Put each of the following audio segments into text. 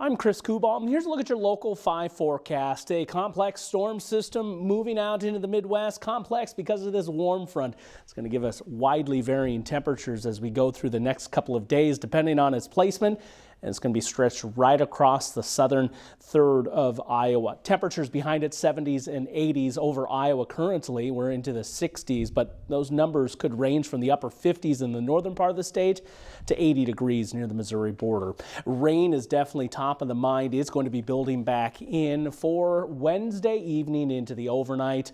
I'm Chris Kubal. Here's a look at your local 5 forecast. A complex storm system moving out into the Midwest. Complex because of this warm front. It's going to give us widely varying temperatures as we go through the next couple of days, depending on its placement. And it's going to be stretched right across the southern third of Iowa. Temperatures behind it 70s and 80s over Iowa currently. We're into the 60s, but those numbers could range from the upper 50s in the northern part of the state to 80 degrees near the Missouri border. Rain is definitely top of the mind. It's going to be building back in for Wednesday evening into the overnight,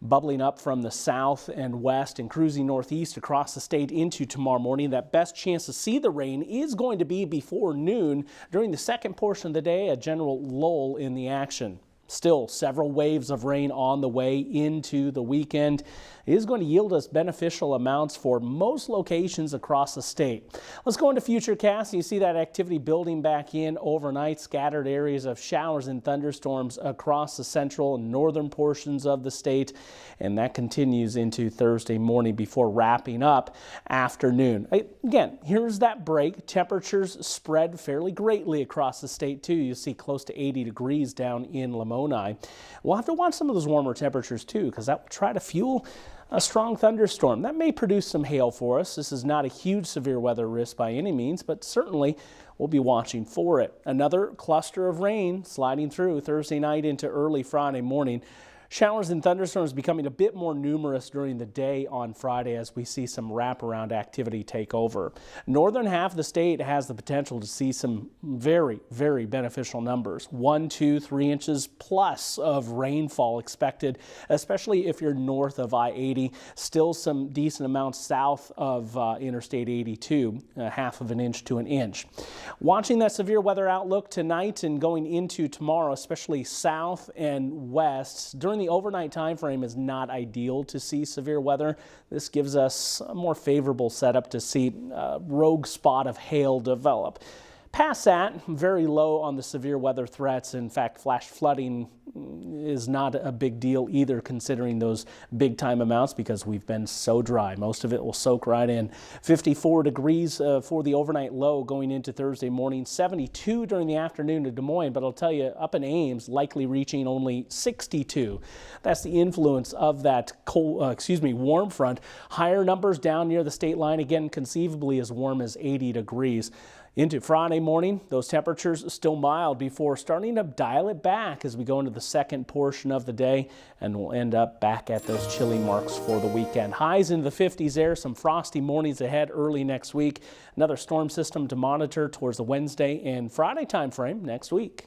bubbling up from the south and west and cruising northeast across the state into tomorrow morning. That best chance to see the rain is going to be before noon. During the second portion of the day, a general lull in the action. Still, several waves of rain on the way into the weekend. It is going to yield us beneficial amounts for most locations across the state. Let's go into futurecasts. You see that activity building back in overnight. Scattered areas of showers and thunderstorms across the central and northern portions of the state. And that continues into Thursday morning before wrapping up afternoon. Again, here's that break. Temperatures spread fairly greatly across the state too. You see close to 80 degrees down in Lamoni. We'll have to watch some of those warmer temperatures too, because that will try to fuel a strong thunderstorm. That may produce some hail for us. This is not a huge severe weather risk by any means, but certainly we'll be watching for it. Another cluster of rain sliding through Thursday night into early Friday morning. Showers and thunderstorms becoming a bit more numerous during the day on Friday as we see some wraparound activity take over. Northern half of the state has the potential to see some very, very beneficial numbers. 1, 2, 3 inches plus of rainfall expected, especially if you're north of I-80. Still some decent amounts south of Interstate 82, half of an inch to an inch. Watching that severe weather outlook tonight and going into tomorrow, especially south and west. During the overnight time frame is not ideal to see severe weather. This gives us a more favorable setup to see a rogue spot of hail develop. Past that, very low on the severe weather threats. In fact, flash flooding is not a big deal either, considering those big time amounts, because we've been so dry. Most of it will soak right in. 54 degrees for the overnight low going into Thursday morning. 72 during the afternoon to Des Moines, but I'll tell you, up in Ames, likely reaching only 62. That's the influence of that warm front. Higher numbers down near the state line, again, conceivably as warm as 80 degrees. Into Friday morning, those temperatures still mild before starting to dial it back as we go into the second portion of the day, and we'll end up back at those chilly marks for the weekend. Highs into the 50s there, some frosty mornings ahead early next week. Another storm system to monitor towards the Wednesday and Friday time frame next week.